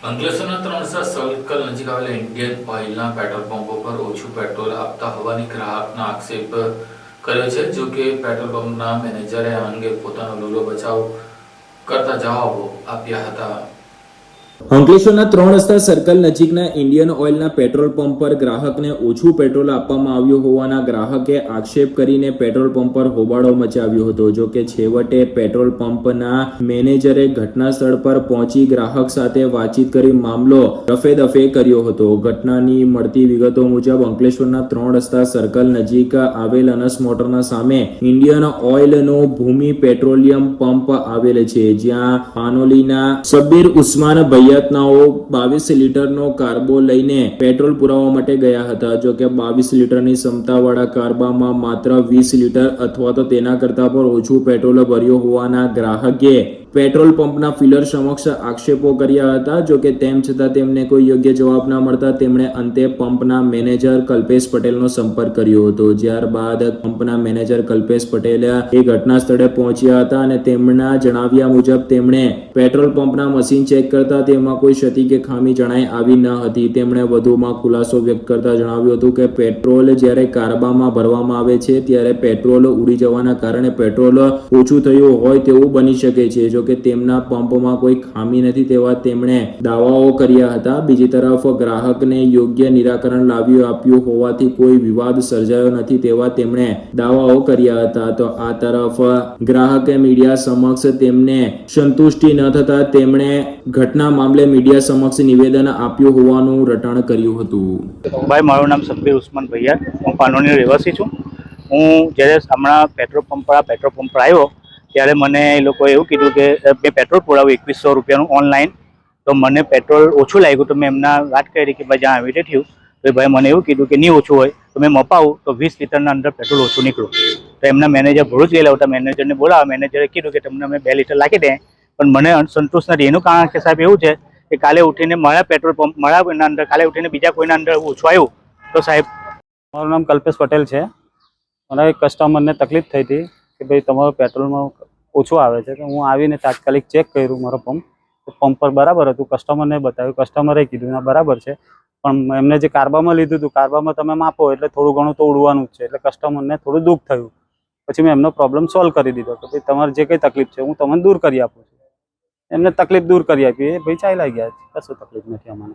અંકલેશ્વરના 3 સર્કલ નજીક આવેલા ઇન્ડિયન ઓઇલના પેટ્રોલ પંપો પર ઓછું પેટ્રોલ આપતા હોવાની ગ્રાહકના આક્ષેપ કર્યો છે। જો કે પેટ્રોલ પંપના મેનેજરે આ અંગે પોતાનો લોલો બચાવ કરતા જવાબો આપ્યા હતા। અંકલેશ્વરના 3 રસ્તા સર્કલ નજીકના ઇન્ડિયન ઓઇલના પેટ્રોલ પંપ પર ગ્રાહકને ઓછું પેટ્રોલ આપવામાં આવ્યું હોવાના ગ્રાહકે આક્ષેપ કરીને પેટ્રોલ પંપ પર હોબાળો મચાવ્યો હતો। જો કે છેવટે પેટ્રોલ પંપના મેનેજરે ઘટના સ્થળ પર પહોંચી ગ્રાહક સાથે વાતચીત કરી મામલો રફેદફે કર્યો હતો। ઘટનાની મળતી વિગતો મુજબ અંકલેશ્વરના 3 રસ્તા સર્કલ નજીક આવેલ અનસ મોટરના સામે ઇન્ડિયન ઓઇલનો ભૂમિ પેટ્રોલિયમ પંપ આવેલ છે, જ્યાં પાનોલીના શબ્બીર ઉસ્માન ભૈયાતનાઓ 22 લીટરનો કાર્બો લઈને પેટ્રોલ પુરાવવા માટે ગયા હતા। જો કે 22 લીટરની ક્ષમતાવાળા કાર્બામાં માત્ર 20 લીટર અથવા તો તેના કરતા પણ ઓછું પેટ્રોલ ભર્યું હોવાના ગ્રાહકે પેટ્રોલ પંપના ફિલર સમક્ષ આક્ષેપો કર્યા હતા। જો કે તેમ છતાં તેમને કોઈ યોગ્ય જવાબ ન મળતા તેમણે અંતે પંપના મેનેજર કલ્પેશ પટેલનો સંપર્ક કર્યો હતો। ત્યારબાદ પંપના મેનેજર કલ્પેશ પટેલ એ ઘટના સ્થળે પહોંચ્યા હતા અને તેમના જણાવ્યા મુજબ તેમણે પેટ્રોલ પંપના મશીન ચેક કરતા તેમાં કોઈ ક્ષતિ કે ખામી જણાઈ આવી ન હતી। તેમણે વધુમાં ખુલાસો વ્યક્ત કરતા જણાવ્યું હતું કે પેટ્રોલ જ્યારે કાર્બામાં ભરવામાં આવે છે ત્યારે પેટ્રોલ ઉડી જવાના કારણે પેટ્રોલ ઓછું થયું હોય તેવું બની શકે છે। જો કે તેમના પંપમાં કોઈ ખામી નથી તેવા તેમણે દાવાઓ કર્યા હતા। બીજી તરફ ગ્રાહકને યોગ્ય નિરાકરણ લાવી આપ્યું હોવાથી કોઈ વિવાદ સર્જાયો નથી તેવા તેમણે દાવાઓ કર્યા હતા। તો આ તરફ ગ્રાહકે મીડિયા સમક્ષ તેમને સંતુષ્ટિ ન થતા તેમણે ઘટના મામલે મીડિયા સમક્ષ નિવેદન આપ્યું હોવાનું રટાણ કર્યું હતું। ભાઈ, મારું નામ શબ્બીર ઉસ્માન ભૈયાત, હું પાનોલીનો રહેવાસી છું। હું જ્યારે હમણાં પેટ્રોલ પંપ પર આવ્યો ત્યારે મને એ લોકોએ એવું કીધું કે મેં પેટ્રોલ પુરાવ્યું 2100 રૂપિયાનું ઓનલાઈન, તો મને પેટ્રોલ ઓછું લાગ્યું। તો મેં એમના વાત કરી કે ભાઈ જ્યાં આવી રીતે થયું તો ભાઈ મને એવું કીધું કે નહીં ઓછું હોય તો મેં મપાવું તો 20 લીટરના અંદર પેટ્રોલ ઓછું નીકળ્યું। તો એમના મેનેજર ભરૂચ ગયેલા હતા, મેનેજરને બોલાવ્યા, મેનેજરે કીધું કે તમને અમે 2 લીટર લાગી દે, પણ મને સંતોષ નથી। એનું કારણ કે સાહેબ એવું છે કે કાલે ઉઠીને મારા પેટ્રોલ પંપ મારા એના અંદર કાલે ઉઠીને બીજા કોઈના અંદર ઓછું આવ્યું તો સાહેબ। મારું નામ કલ્પેશ પટેલ છે। મને એક કસ્ટમરને તકલીફ થઈ હતી કે ભાઈ તમારું પેટ્રોલમાં ઓછું આવે છે, તો હું આવીને તાત્કાલિક ચેક કર્યું મારો પંપ, તો પંપ પર બરાબર હતું। કસ્ટમરને બતાવ્યું, કસ્ટમરે કીધું ના બરાબર છે, પણ એમને જે કાર્બામાં લીધું હતું કાર્બામાં તમે માપો એટલે થોડું ઘણું તો ઉડવાનું જ છે। એટલે કસ્ટમરને થોડું દુઃખ થયું। પછી મેં એમનો પ્રોબ્લેમ સોલ્વ કરી દીધો કે ભાઈ તમારે જે કંઈ તકલીફ છે હું તમને દૂર કરી આપું છું। એમને તકલીફ દૂર કરી આપી, એ ભાઈ ચાલ્યા ગયા, કશું તકલીફ નથી અમને।